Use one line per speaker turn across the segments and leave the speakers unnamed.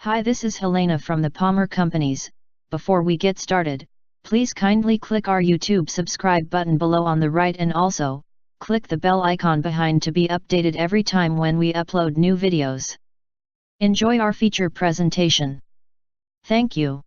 Hi, this is Helena from the Palmer Companies. Before we get started, please kindly click our YouTube subscribe button below on the right and also, click the bell icon behind to be updated every time when we upload new videos. Enjoy our feature presentation. Thank you.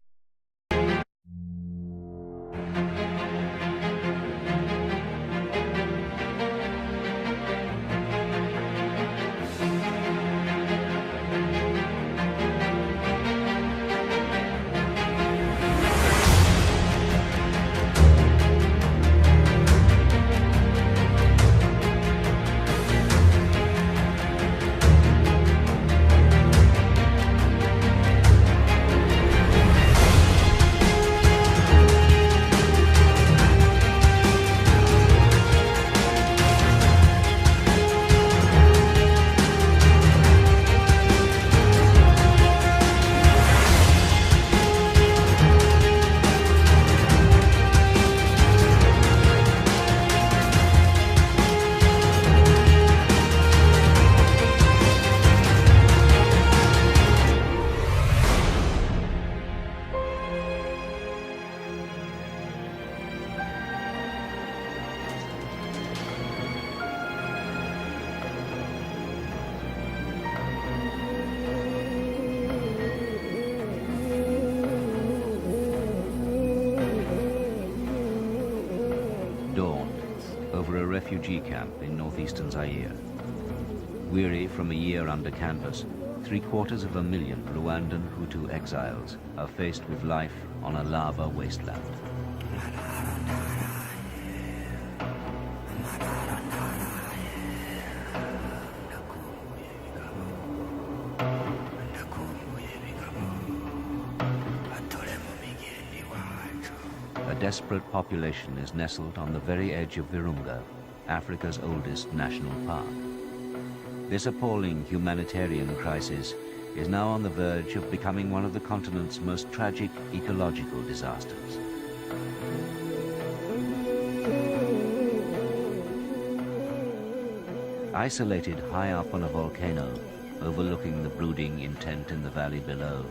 Over a refugee camp in northeastern Zaire. Weary from a year under canvas, 750,000 Rwandan Hutu exiles are faced with life on a lava wasteland. A desperate population is nestled on the very edge of Virunga, Africa's oldest national park. This appalling humanitarian crisis is now on the verge of becoming one of the continent's most tragic ecological disasters. Isolated high up on a volcano, overlooking the brooding intent in the valley below,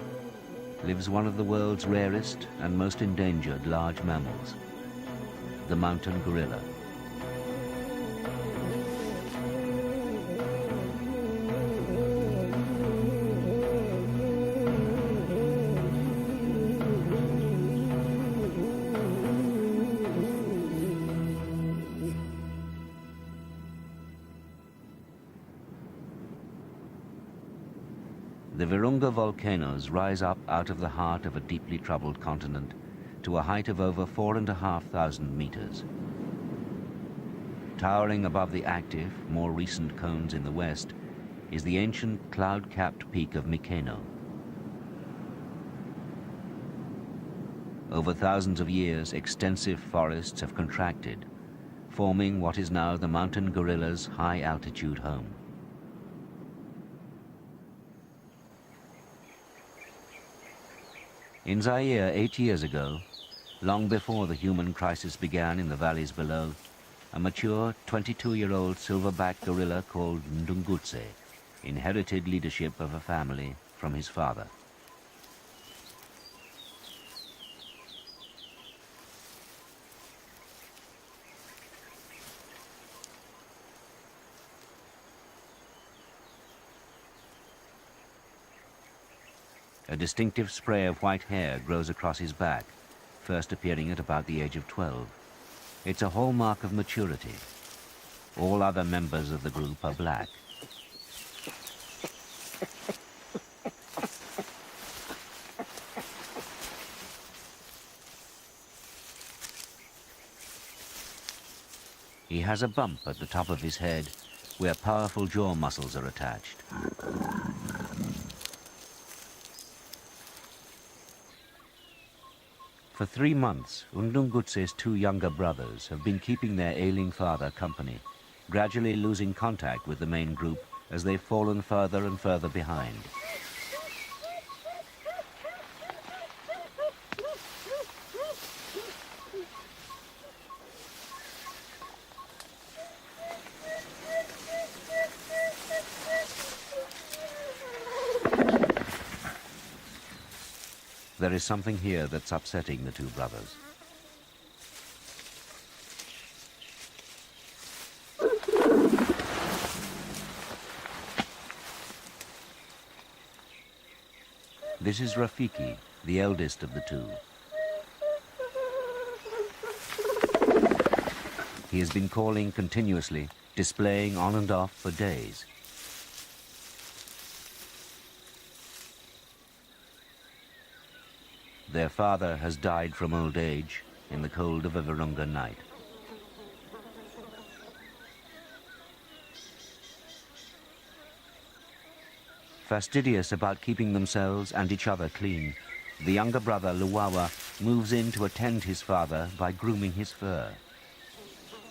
lives one of the world's rarest and most endangered large mammals, the mountain gorilla. The Virunga volcanoes rise up out of the heart of a deeply troubled continent to a height of over 4,500 meters. Towering above the active, more recent cones in the west is the ancient cloud-capped peak of Mikeno. Over thousands of years, extensive forests have contracted, forming what is now the mountain gorilla's high-altitude home. In Zaire 8 years ago, long before the human crisis began in the valleys below, a mature 22-year-old silverback gorilla called Ndungutse inherited leadership of a family from his father. A distinctive spray of white hair grows across his back, first appearing at about the age of 12. It's a hallmark of maturity. All other members of the group are black. He has a bump at the top of his head where powerful jaw muscles are attached. For 3 months, Ndungutse's 2 younger brothers have been keeping their ailing father company, gradually losing contact with the main group as they've fallen further and further behind. There is something here that's upsetting the two brothers. This is Rafiki, the eldest of the two. He has been calling continuously, displaying on and off for days. Their father has died from old age in the cold of a Virunga night. Fastidious about keeping themselves and each other clean, the younger brother, Luwawa, moves in to attend his father by grooming his fur.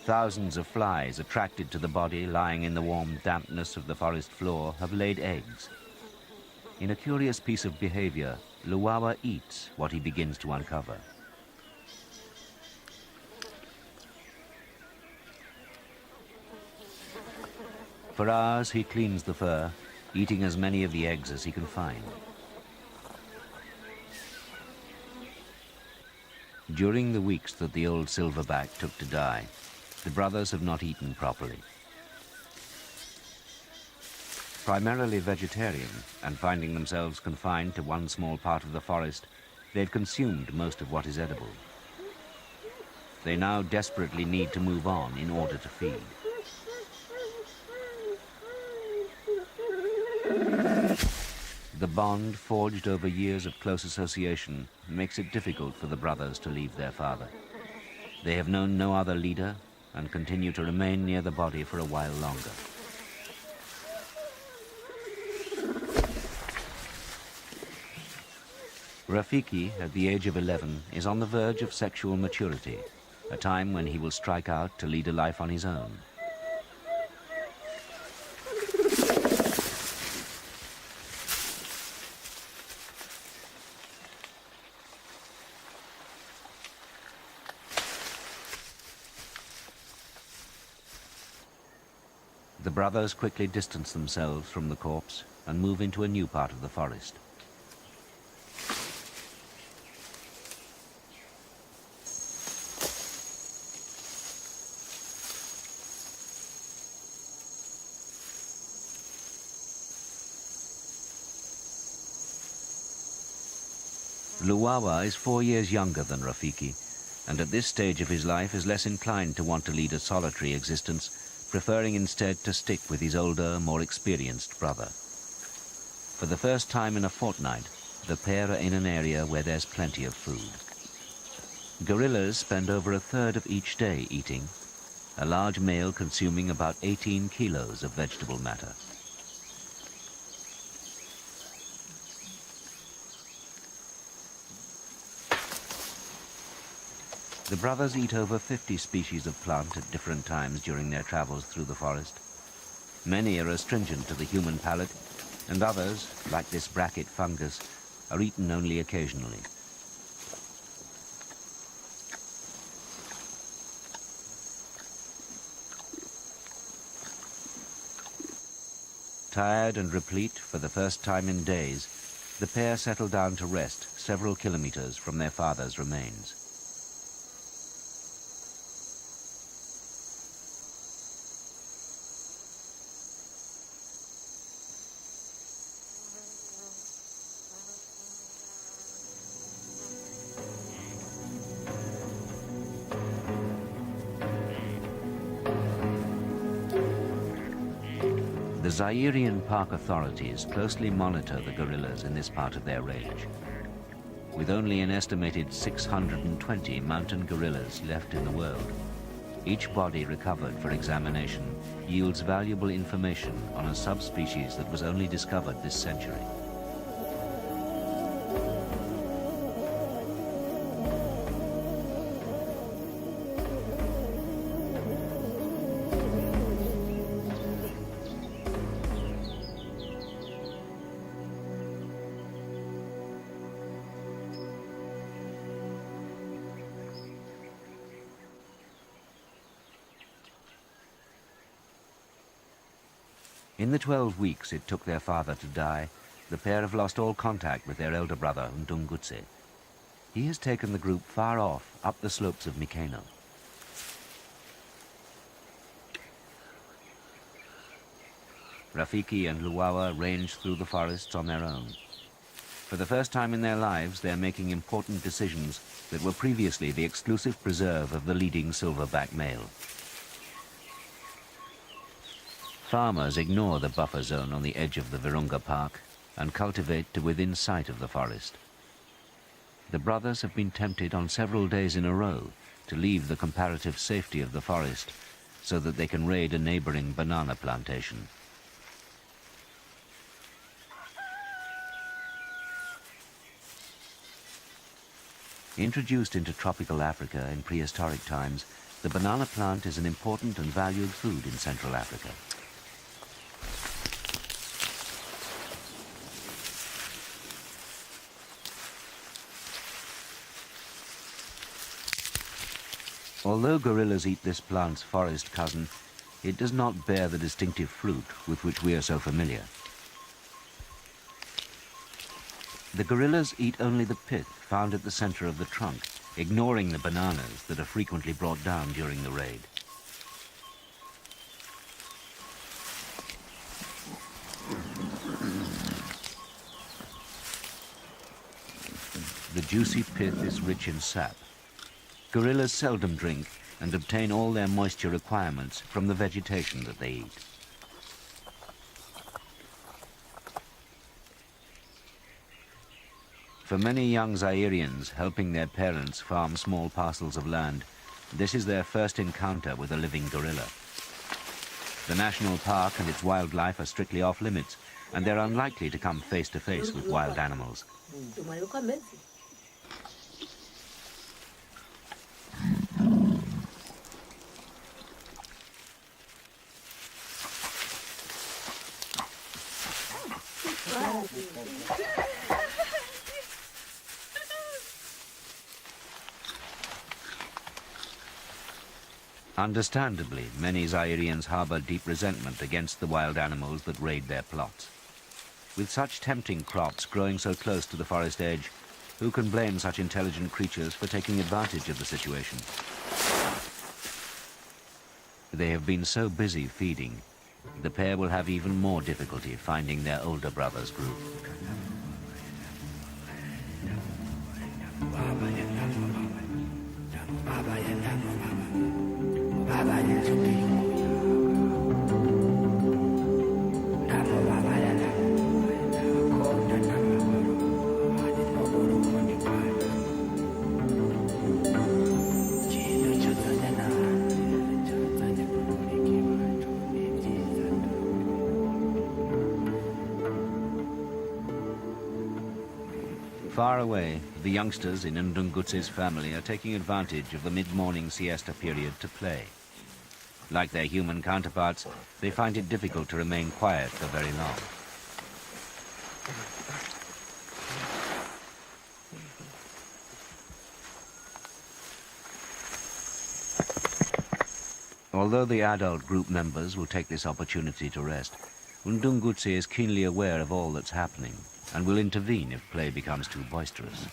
Thousands of flies attracted to the body lying in the warm dampness of the forest floor have laid eggs. In a curious piece of behavior, Luwawa eats what he begins to uncover. For hours he cleans the fur, eating as many of the eggs as he can find. During the weeks that the old silverback took to die, the brothers have not eaten properly. Primarily vegetarian and finding themselves confined to one small part of the forest, they've consumed most of what is edible. They now desperately need to move on in order to feed. The bond forged over years of close association makes it difficult for the brothers to leave their father. They have known no other leader and continue to remain near the body for a while longer. Rafiki, at the age of 11, is on the verge of sexual maturity, a time when he will strike out to lead a life on his own. The brothers quickly distance themselves from the corpse and move into a new part of the forest. Luwawa is 4 years younger than Rafiki, and at this stage of his life is less inclined to want to lead a solitary existence, preferring instead to stick with his older, more experienced brother. For the first time in a fortnight, the pair are in an area where there's plenty of food. Gorillas spend over a third of each day eating, a large male consuming about 18 kilos of vegetable matter. The brothers eat over 50 species of plant at different times during their travels through the forest. Many are astringent to the human palate, and others, like this bracket fungus, are eaten only occasionally. Tired and replete for the first time in days, the pair settle down to rest several kilometers from their father's remains. The Zairian park authorities closely monitor the gorillas in this part of their range. With only an estimated 620 mountain gorillas left in the world, each body recovered for examination yields valuable information on a subspecies that was only discovered this century. In the 12 weeks it took their father to die, the pair have lost all contact with their elder brother, Undungutse. He has taken the group far off, up the slopes of Mikeno. Rafiki and Luawa range through the forests on their own. For the first time in their lives, they are making important decisions that were previously the exclusive preserve of the leading silverback male. Farmers ignore the buffer zone on the edge of the Virunga Park and cultivate to within sight of the forest. The brothers have been tempted on several days in a row to leave the comparative safety of the forest so that they can raid a neighboring banana plantation. Introduced into tropical Africa in prehistoric times, the banana plant is an important and valued food in Central Africa. Although gorillas eat this plant's forest cousin, it does not bear the distinctive fruit with which we are so familiar. The gorillas eat only the pith found at the center of the trunk, ignoring the bananas that are frequently brought down during the raid. The juicy pith is rich in sap. Gorillas seldom drink and obtain all their moisture requirements from the vegetation that they eat. For many young Zairians helping their parents farm small parcels of land, this is their first encounter with a living gorilla. The national park and its wildlife are strictly off limits, and they're unlikely to come face to face with wild animals. Understandably, many Zairians harbor deep resentment against the wild animals that raid their plots. With such tempting crops growing so close to the forest edge, who can blame such intelligent creatures for taking advantage of the situation? They have been so busy feeding, the pair will have even more difficulty finding their older brother's group. Far away, the youngsters in Ndungutse's family are taking advantage of the mid-morning siesta period to play. Like their human counterparts, they find it difficult to remain quiet for very long. Although the adult group members will take this opportunity to rest, Ndungutse is keenly aware of all that's happening and will intervene if play becomes too boisterous.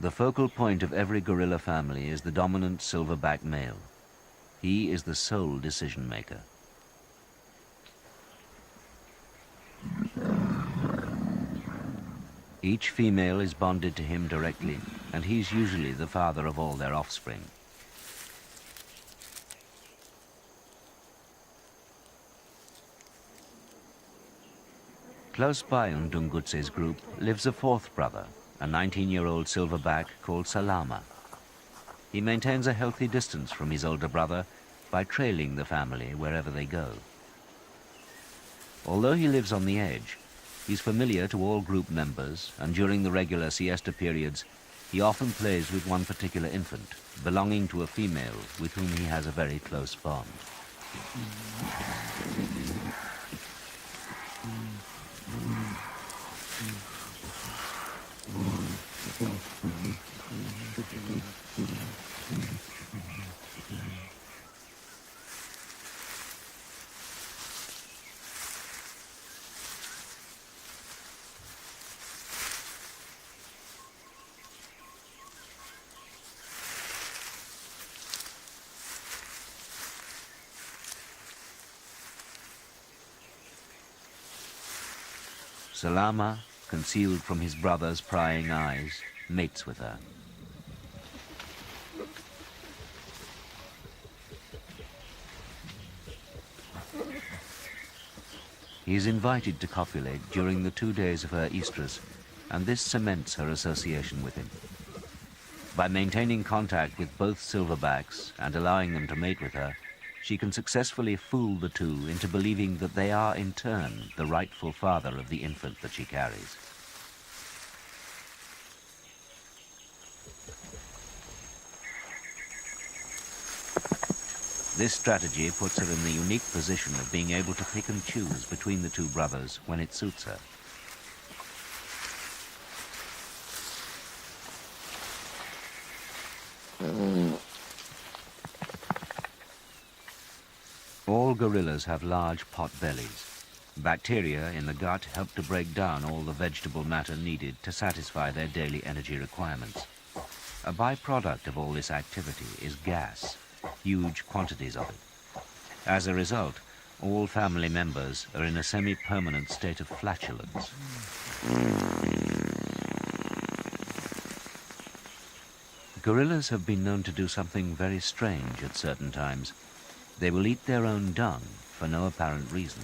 The focal point of every gorilla family is the dominant silverback male. He is the sole decision maker. Each female is bonded to him directly, and he's usually the father of all their offspring. Close by Ndungutse's group lives a fourth brother, a 19-year-old silverback called Salama. He maintains a healthy distance from his older brother by trailing the family wherever they go. Although he lives on the edge, He's familiar to all group members, and during the regular siesta periods, he often plays with one particular infant, belonging to a female with whom he has a very close bond. Salama, concealed from his brother's prying eyes, mates with her. He is invited to copulate during the 2 days of her estrus, and this cements her association with him. By maintaining contact with both silverbacks and allowing them to mate with her, she can successfully fool the two into believing that they are in turn the rightful father of the infant that she carries. This strategy puts her in the unique position of being able to pick and choose between the two brothers when it suits her. All gorillas have large pot bellies. Bacteria in the gut help to break down all the vegetable matter needed to satisfy their daily energy requirements. A byproduct of all this activity is gas, huge quantities of it. As a result, all family members are in a semi-permanent state of flatulence. Gorillas have been known to do something very strange at certain times. They will eat their own dung for no apparent reason.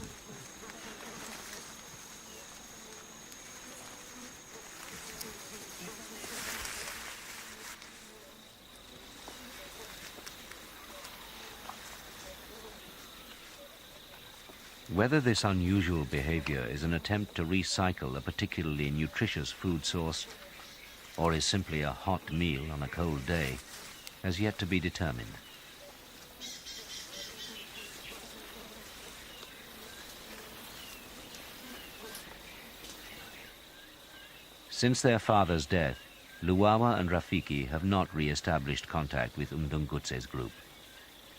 Whether this unusual behavior is an attempt to recycle a particularly nutritious food source or is simply a hot meal on a cold day has yet to be determined. Since their father's death, Luwawa and Rafiki have not re-established contact with Mdungutse's group.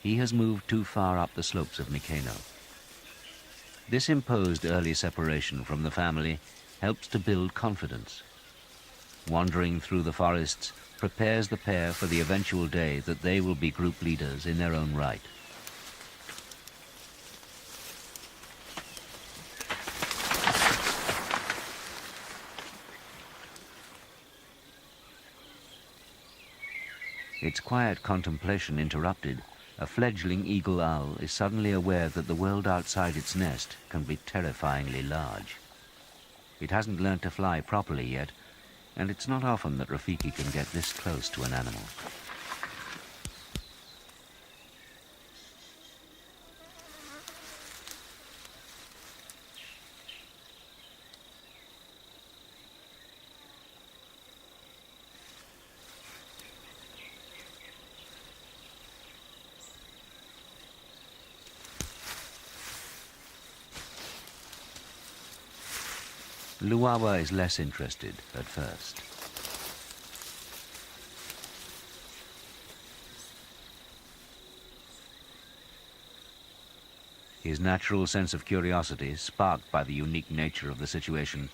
He has moved too far up the slopes of Mikeno. This imposed early separation from the family helps to build confidence. Wandering through the forests prepares the pair for the eventual day that they will be group leaders in their own right. Its quiet contemplation interrupted, a fledgling eagle owl is suddenly aware that the world outside its nest can be terrifyingly large. It hasn't learnt to fly properly yet, and it's not often that Rafiki can get this close to an animal. Luwawa is less interested at first. His natural sense of curiosity, sparked by the unique nature of the situation,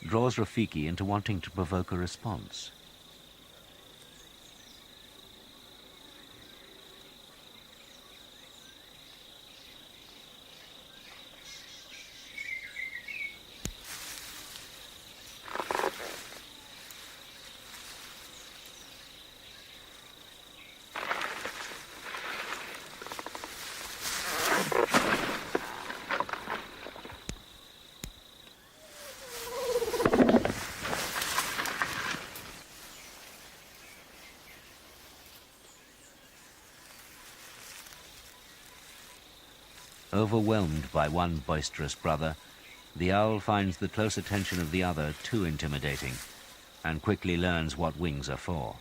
draws Rafiki into wanting to provoke a response. Overwhelmed by one boisterous brother, The owl finds the close attention of the other too intimidating and quickly learns what wings are for.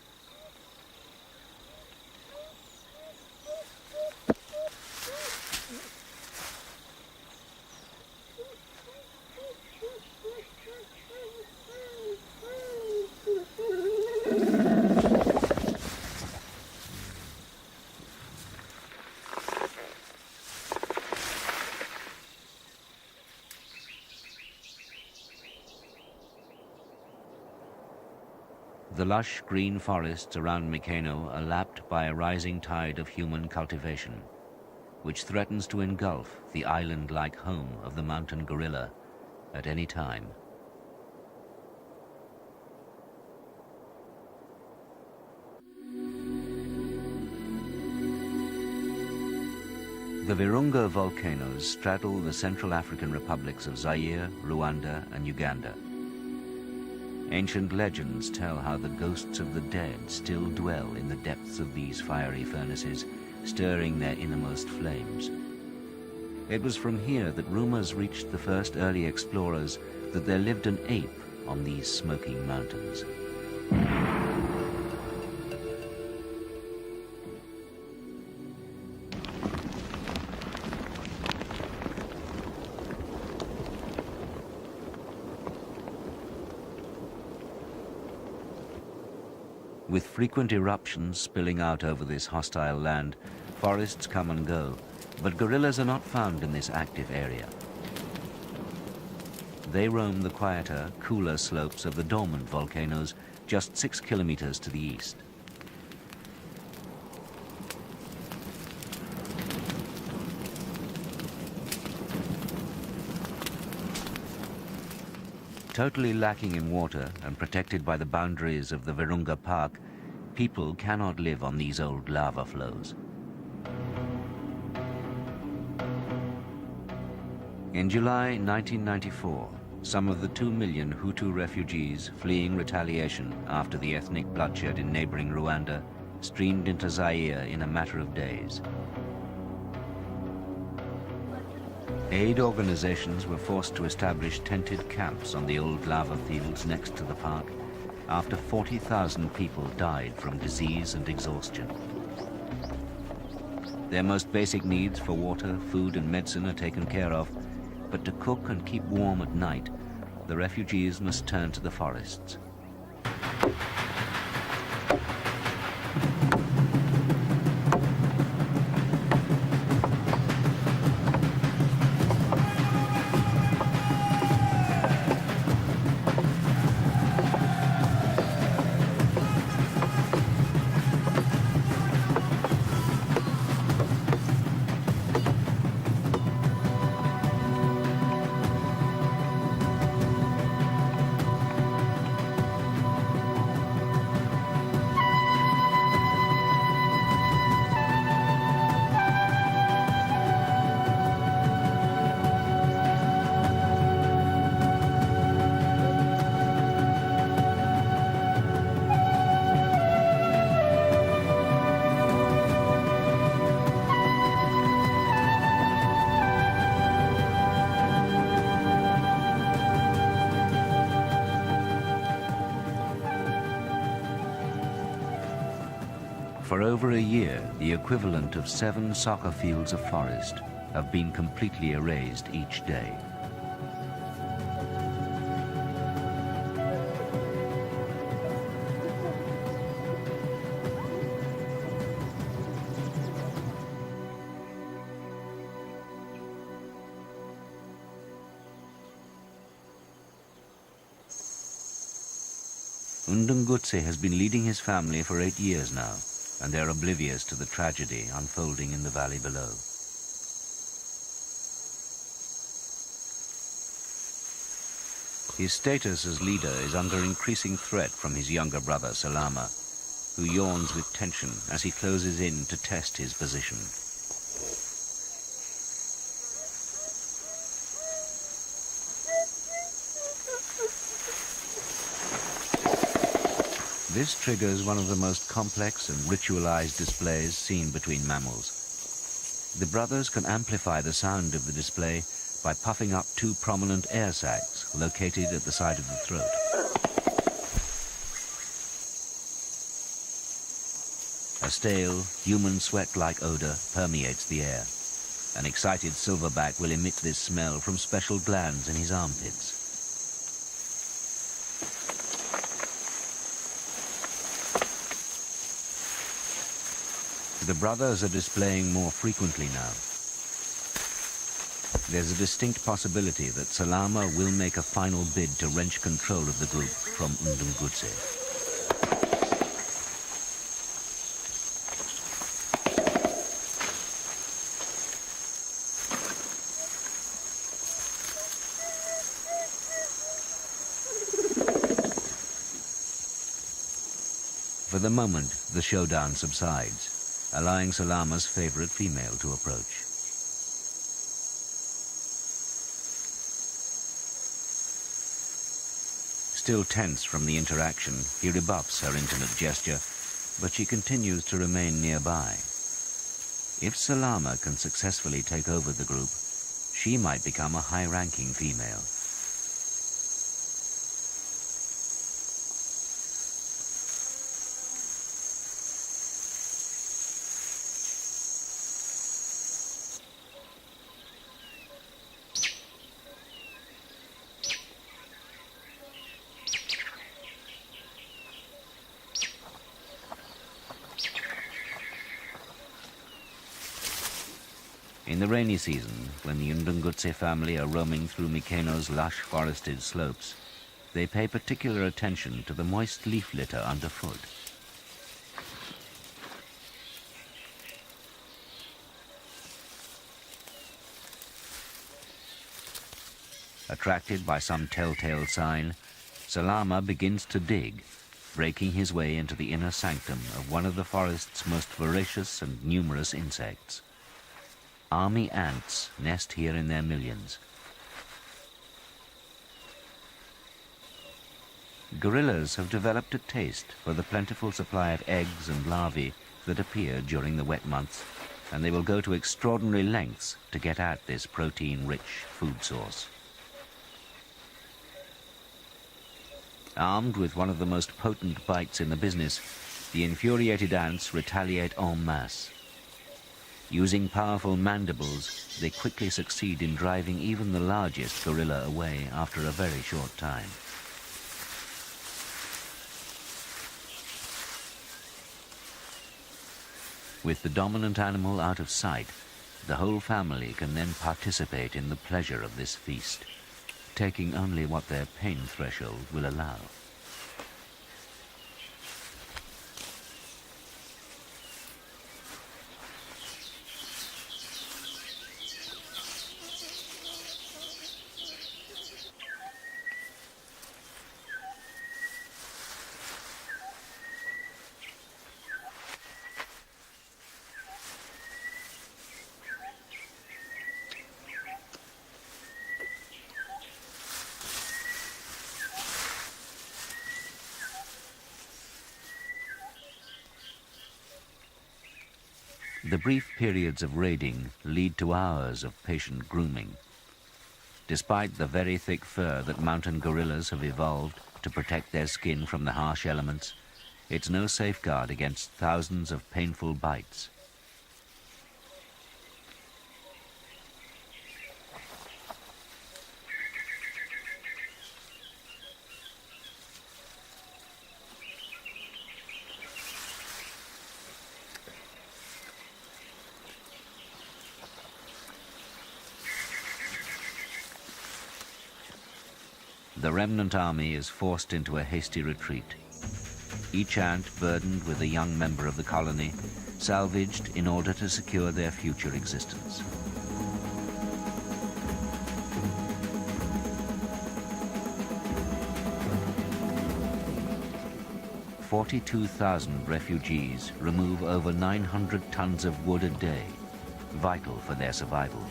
The lush green forests around Mikeno are lapped by a rising tide of human cultivation, which threatens to engulf the island-like home of the mountain gorilla at any time. The Virunga volcanoes straddle the Central African republics of Zaire, Rwanda, and Uganda. Ancient legends tell how the ghosts of the dead still dwell in the depths of these fiery furnaces, stirring their innermost flames. It was from here that rumors reached the first early explorers that there lived an ape on these smoking mountains. With frequent eruptions spilling out over this hostile land, forests come and go, but gorillas are not found in this active area. They roam the quieter, cooler slopes of the dormant volcanoes just 6 kilometers to the east. Totally lacking in water and protected by the boundaries of the Virunga Park, people cannot live on these old lava flows. In July 1994, some of the 2 million Hutu refugees fleeing retaliation after the ethnic bloodshed in neighboring Rwanda streamed into Zaire in a matter of days. Aid organizations were forced to establish tented camps on the old lava fields next to the park after 40,000 people died from disease and exhaustion. Their most basic needs for water, food and medicine are taken care of, but to cook and keep warm at night, the refugees must turn to the forests. For over a year, the equivalent of 7 soccer fields of forest have been completely erased each day. Ndungutse has been leading his family for 8 years now, and they're oblivious to the tragedy unfolding in the valley below. His status as leader is under increasing threat from his younger brother Salama, who yawns with tension as he closes in to test his position. This triggers one of the most complex and ritualized displays seen between mammals. The brothers can amplify the sound of the display by puffing up two prominent air sacs located at the side of the throat. A stale, human sweat-like odor permeates the air. An excited silverback will emit this smell from special glands in his armpits. The brothers are displaying more frequently now. There's a distinct possibility that Salama will make a final bid to wrench control of the group from Ndungutse. For the moment, the showdown subsides, allowing Salama's favorite female to approach. Still tense from the interaction, he rebuffs her intimate gesture, but she continues to remain nearby. If Salama can successfully take over the group, she might become a high-ranking female. In the rainy season, when the Ndungutse family are roaming through Mikeno's lush forested slopes, they pay particular attention to the moist leaf litter underfoot. Attracted by some telltale sign, Salama begins to dig, breaking his way into the inner sanctum of one of the forest's most voracious and numerous insects. Army ants nest here in their millions. Gorillas have developed a taste for the plentiful supply of eggs and larvae that appear during the wet months, and they will go to extraordinary lengths to get at this protein-rich food source. Armed with one of the most potent bites in the business, the infuriated ants retaliate en masse. Using powerful mandibles, they quickly succeed in driving even the largest gorilla away after a very short time. With the dominant animal out of sight, the whole family can then participate in the pleasure of this feast, taking only what their pain threshold will allow. The brief periods of raiding lead to hours of patient grooming. Despite the very thick fur that mountain gorillas have evolved to protect their skin from the harsh elements, it's no safeguard against thousands of painful bites. The remnant army is forced into a hasty retreat. Each ant burdened with a young member of the colony, salvaged in order to secure their future existence. "42,000 refugees remove over 900 tons of wood a day, vital for their survival.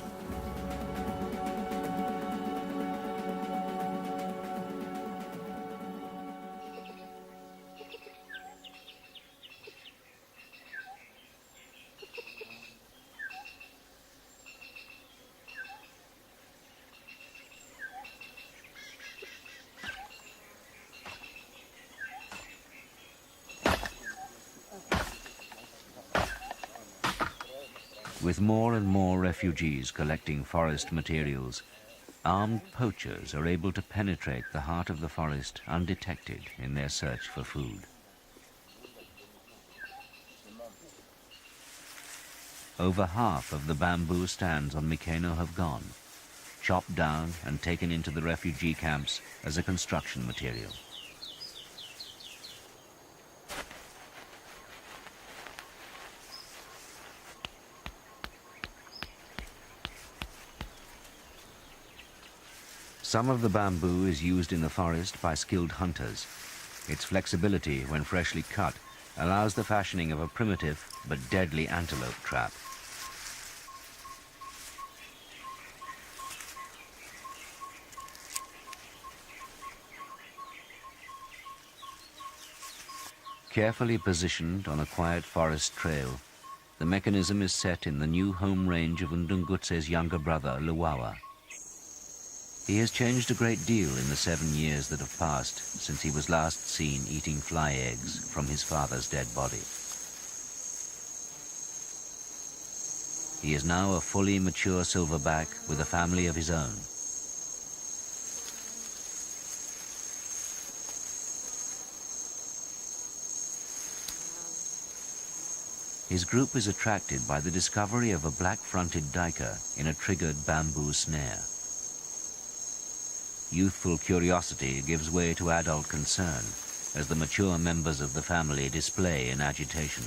With more and more refugees collecting forest materials, armed poachers are able to penetrate the heart of the forest undetected in their search for food. Over half of the bamboo stands on Mikeno have gone, chopped down and taken into the refugee camps as a construction material. Some of the bamboo is used in the forest by skilled hunters. Its flexibility when freshly cut allows the fashioning of a primitive but deadly antelope trap. Carefully positioned on a quiet forest trail, the mechanism is set in the new home range of Ndungutse's younger brother, Luwawa. He has changed a great deal in the 7 years that have passed since he was last seen eating fly eggs from his father's dead body. He is now a fully mature silverback with a family of his own. His group is attracted by the discovery of a black-fronted duiker in a triggered bamboo snare. Youthful curiosity gives way to adult concern as the mature members of the family display in agitation.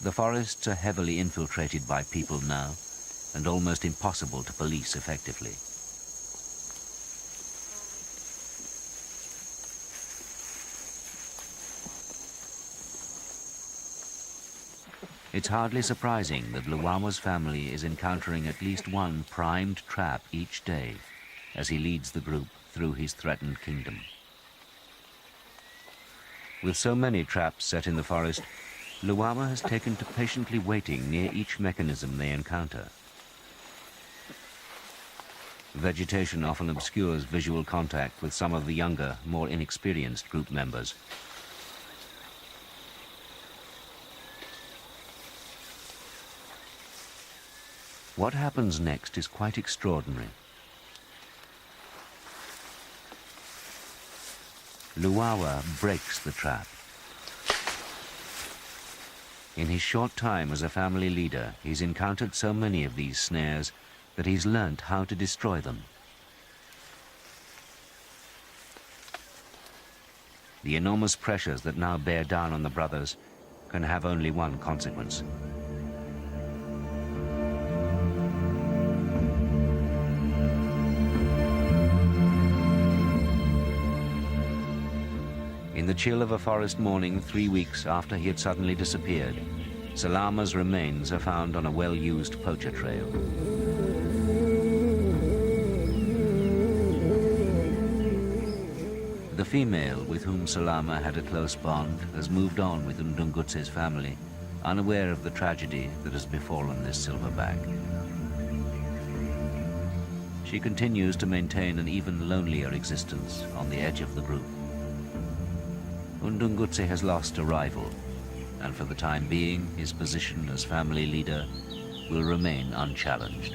The forests are heavily infiltrated by people now, and almost impossible to police effectively. It's hardly surprising that Luwawa's family is encountering at least one primed trap each day as he leads the group through his threatened kingdom. With so many traps set in the forest, Luwawa has taken to patiently waiting near each mechanism they encounter. Vegetation often obscures visual contact with some of the younger, more inexperienced group members. What happens next is quite extraordinary. Luwawa breaks the trap. In his short time as a family leader, he's encountered so many of these snares that he's learnt how to destroy them. The enormous pressures that now bear down on the brothers can have only one consequence. In the chill of a forest morning 3 weeks after he had suddenly disappeared, Salama's remains are found on a well-used poacher trail. The female with whom Salama had a close bond has moved on with Ndungutse's family, unaware of the tragedy that has befallen this silverback. She continues to maintain an even lonelier existence on the edge of the group. Ndungutse has lost a rival, and for the time being, his position as family leader will remain unchallenged.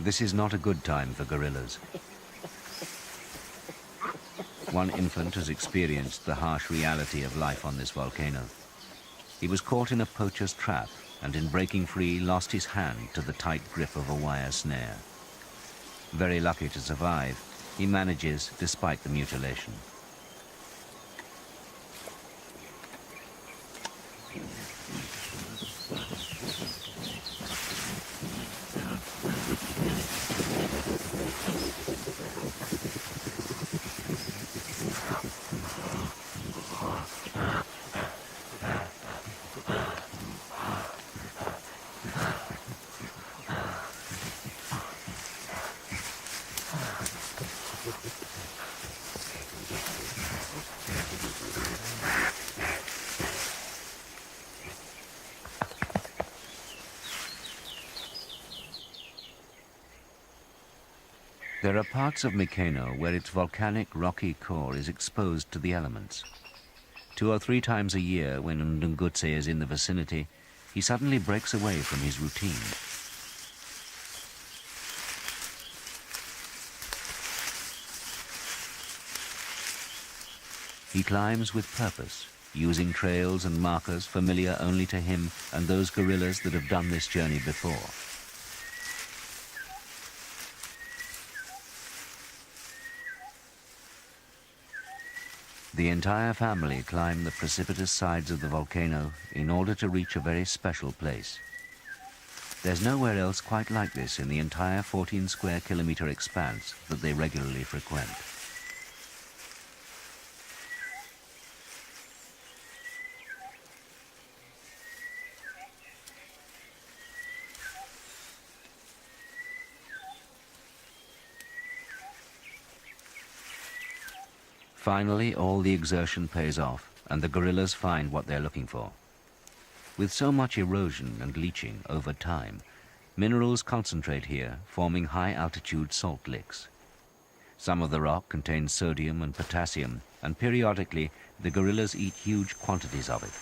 This is not a good time for guerrillas. One infant has experienced the harsh reality of life on this volcano. He was caught in a poacher's trap, and in breaking free, lost his hand to the tight grip of a wire snare. Very lucky to survive, he manages despite the mutilation. There are parts of Mikeno where its volcanic rocky core is exposed to the elements. 2 or 3 times a year, when Ndungutse is in the vicinity, he suddenly breaks away from his routine. He climbs with purpose, using trails and markers familiar only to him and those gorillas that have done this journey before. The entire family climb the precipitous sides of the volcano in order to reach a very special place. There's nowhere else quite like this in the entire 14 square kilometer expanse that they regularly frequent. Finally, all the exertion pays off, and the gorillas find what they're looking for. With so much erosion and leaching over time, minerals concentrate here, forming high-altitude salt licks. Some of the rock contains sodium and potassium, and periodically the gorillas eat huge quantities of it.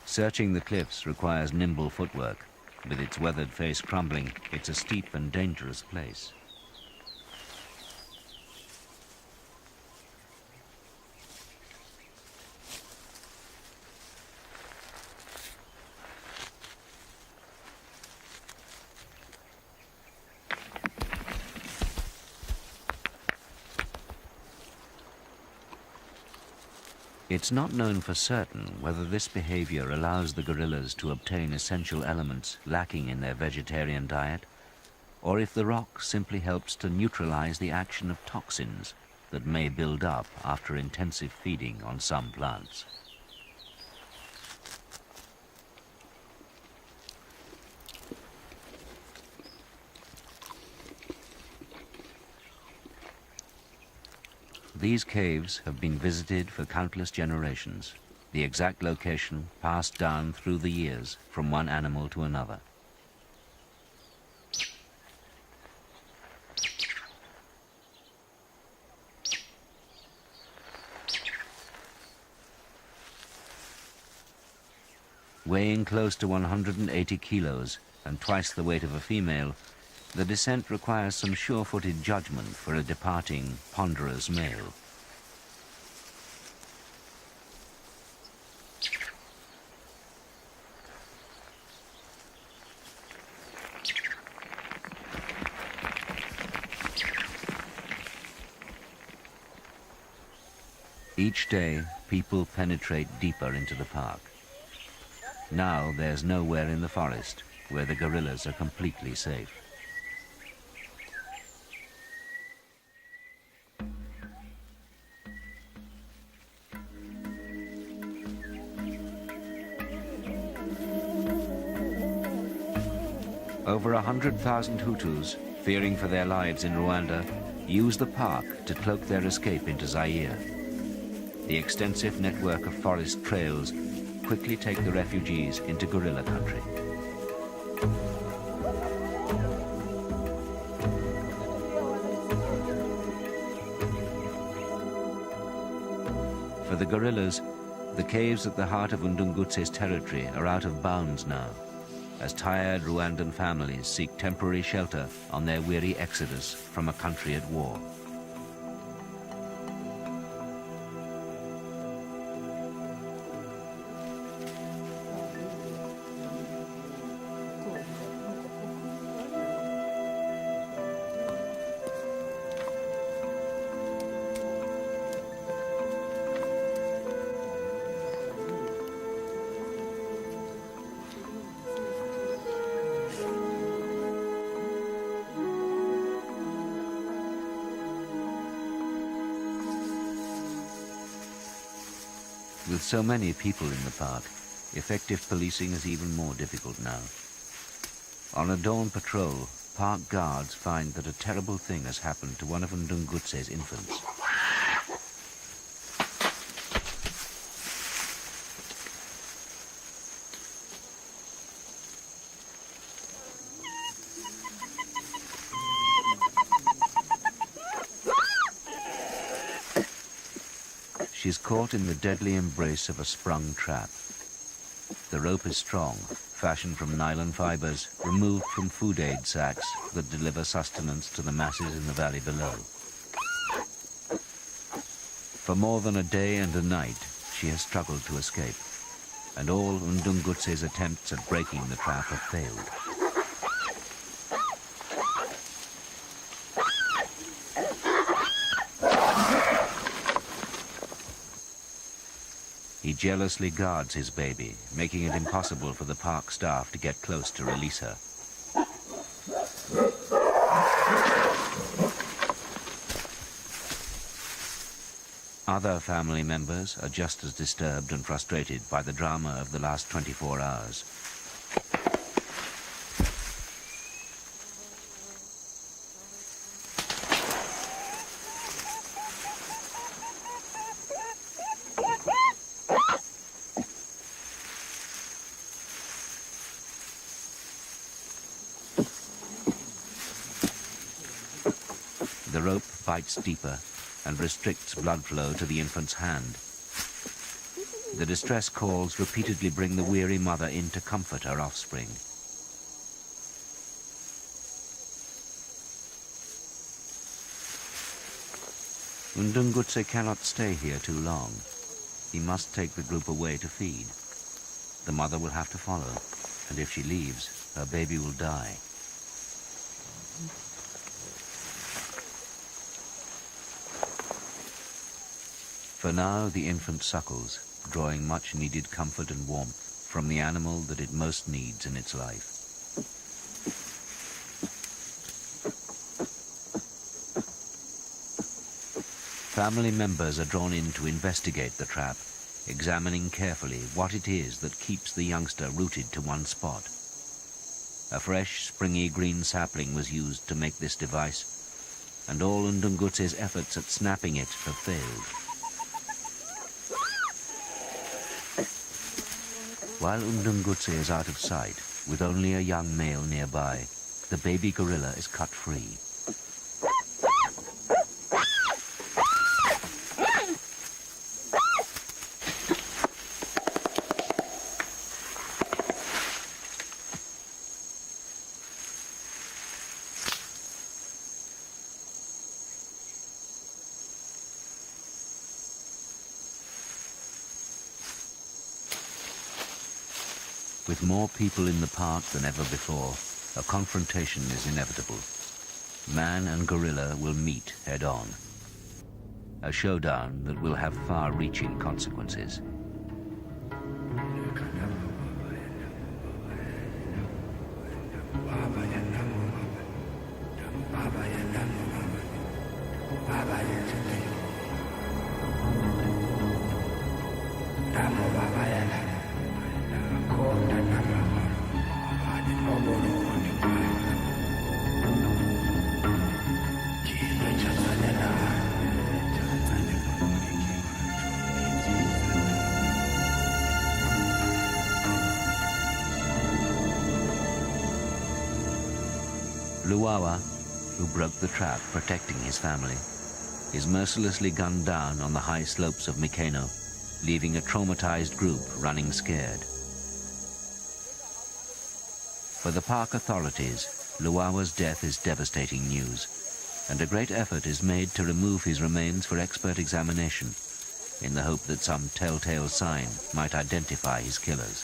Searching the cliffs requires nimble footwork. With its weathered face crumbling, it's a steep and dangerous place. It's not known for certain whether this behavior allows the gorillas to obtain essential elements lacking in their vegetarian diet, or if the rock simply helps to neutralize the action of toxins that may build up after intensive feeding on some plants. These caves have been visited for countless generations, the exact location passed down through the years from one animal to another. Weighing close to 180 kilos and twice the weight of a female, the descent requires some sure-footed judgment for a departing, ponderous male. Each day, people penetrate deeper into the park. Now there's nowhere in the forest where the gorillas are completely safe. Over 100,000 Hutus, fearing for their lives in Rwanda, use the park to cloak their escape into Zaire. The extensive network of forest trails quickly take the refugees into guerrilla country. For the guerrillas, the caves at the heart of Ndungutse's territory are out of bounds now, as tired Rwandan families seek temporary shelter on their weary exodus from a country at war. With so many people in the park, effective policing is even more difficult now. On a dawn patrol, park guards find that a terrible thing has happened to one of Ndungutse's infants. She's caught in the deadly embrace of a sprung trap. The rope is strong, fashioned from nylon fibers, removed from food aid sacks that deliver sustenance to the masses in the valley below. For more than a day and a night, she has struggled to escape, and all Undungutse's attempts at breaking the trap have failed. He jealously guards his baby, making it impossible for the park staff to get close to release her. Other family members are just as disturbed and frustrated by the drama of the last 24 hours. The rope bites deeper and restricts blood flow to the infant's hand. The distress calls repeatedly bring the weary mother in to comfort her offspring. Undungutse cannot stay here too long. He must take the group away to feed. The mother will have to follow, and if she leaves, her baby will die. For now, the infant suckles, drawing much-needed comfort and warmth from the animal that it most needs in its life. Family members are drawn in to investigate the trap, examining carefully what it is that keeps the youngster rooted to one spot. A fresh, springy green sapling was used to make this device, and all Undungutse's efforts at snapping it have failed. While Undungutse is out of sight, with only a young male nearby, the baby gorilla is cut free. With more people in the park than ever before, a confrontation is inevitable. Man and gorilla will meet head-on. A showdown that will have far-reaching consequences. Luawa, who broke the trap protecting his family, is mercilessly gunned down on the high slopes of Mikeno, leaving a traumatized group running scared. For the park authorities, Luawa's death is devastating news, and a great effort is made to remove his remains for expert examination, in the hope that some telltale sign might identify his killers.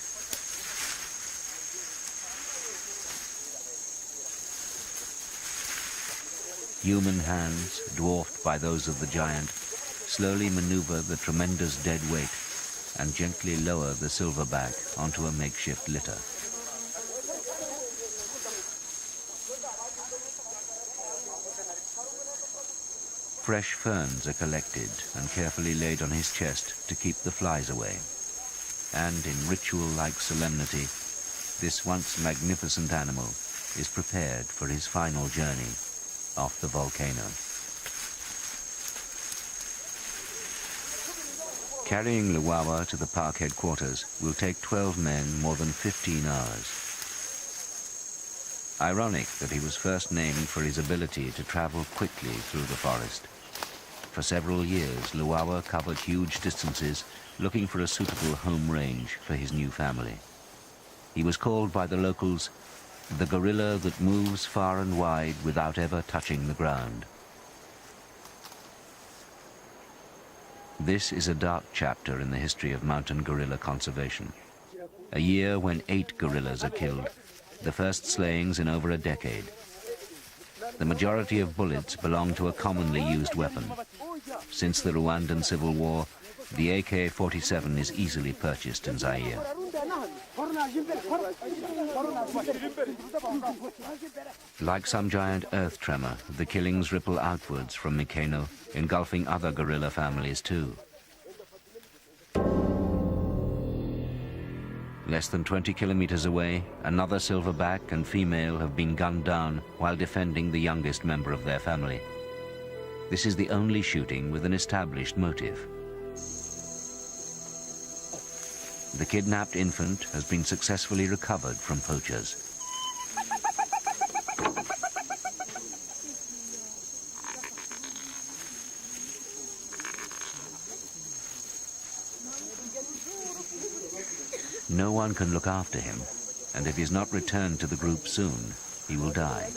Human hands, dwarfed by those of the giant, slowly maneuver the tremendous dead weight and gently lower the silverback onto a makeshift litter. Fresh ferns are collected and carefully laid on his chest to keep the flies away. And in ritual-like solemnity, this once magnificent animal is prepared for his final journey off the volcano. Carrying Luawa to the park headquarters will take 12 men more than 15 hours. Ironic that he was first named for his ability to travel quickly through the forest. For several years, Luawa covered huge distances looking for a suitable home range for his new family. He was called by the locals the gorilla that moves far and wide without ever touching the ground. This is a dark chapter in the history of mountain gorilla conservation. A year when 8 gorillas are killed, the first slayings in over a decade. The majority of bullets belong to a commonly used weapon. Since the Rwandan Civil War, the AK-47 is easily purchased in Zaire. Like some giant earth tremor, the killings ripple outwards from Mikeno, engulfing other gorilla families too. Less than 20 kilometers away, another silverback and female have been gunned down while defending the youngest member of their family. This is the only shooting with an established motive. The kidnapped infant has been successfully recovered from poachers. No one can look after him, and if he's not returned to the group soon, he will die.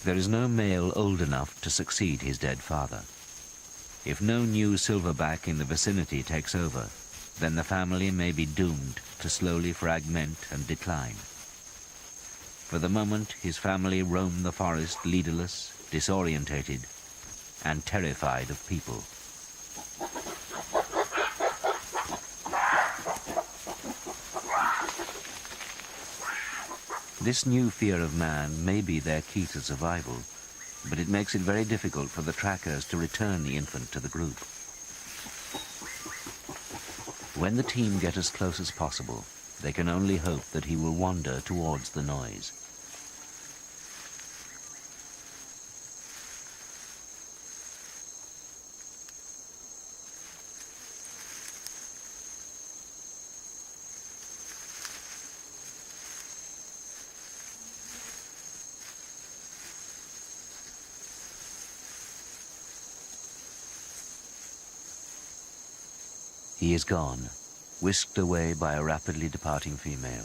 There is no male old enough to succeed his dead father. If no new silverback in the vicinity takes over, then the family may be doomed to slowly fragment and decline. For the moment, his family roam the forest leaderless, disorientated, and terrified of people. This new fear of man may be their key to survival, but it makes it very difficult for the trackers to return the infant to the group. When the team get as close as possible, they can only hope that he will wander towards the noise. He is gone, whisked away by a rapidly departing female.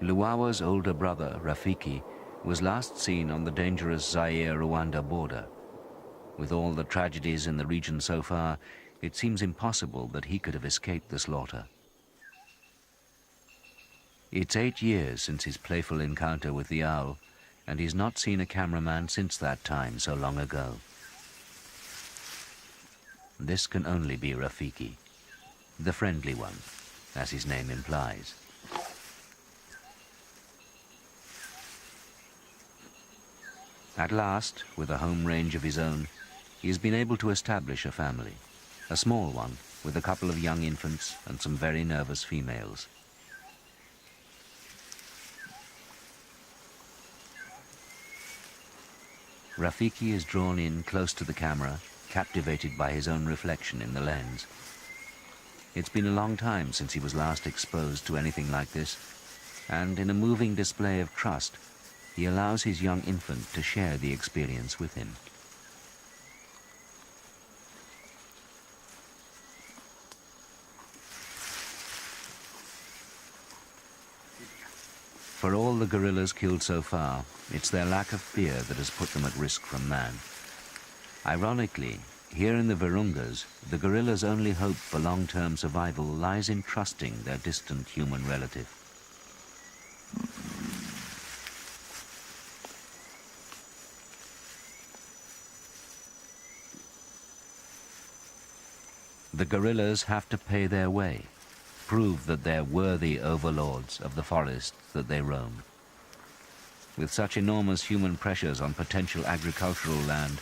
Luawa's older brother, Rafiki, was last seen on the dangerous Zaire-Rwanda border. With all the tragedies in the region so far, it seems impossible that he could have escaped the slaughter. It's 8 years since his playful encounter with the owl, and he's not seen a cameraman since that time so long ago. This can only be Rafiki, the friendly one, as his name implies. At last, with a home range of his own, he has been able to establish a family, a small one with a couple of young infants and some very nervous females. Rafiki is drawn in close to the camera, captivated by his own reflection in the lens. It's been a long time since he was last exposed to anything like this, and in a moving display of trust, he allows his young infant to share the experience with him. For all the gorillas killed so far, it's their lack of fear that has put them at risk from man. Ironically, here in the Virungas, the gorillas' only hope for long-term survival lies in trusting their distant human relative. The gorillas have to pay their way, prove that they're worthy overlords of the forests that they roam. With such enormous human pressures on potential agricultural land,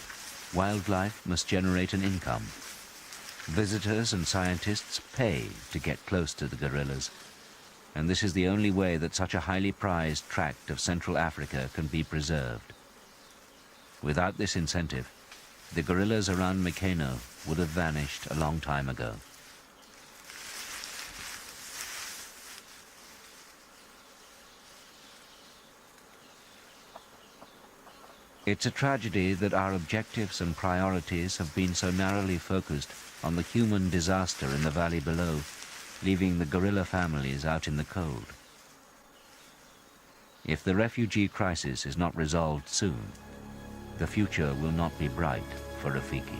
wildlife must generate an income. Visitors and scientists pay to get close to the gorillas, and this is the only way that such a highly prized tract of Central Africa can be preserved. Without this incentive, the gorillas around Mikeno would have vanished a long time ago. It's a tragedy that our objectives and priorities have been so narrowly focused on the human disaster in the valley below, leaving the guerrilla families out in the cold. If the refugee crisis is not resolved soon, the future will not be bright for Rafiki.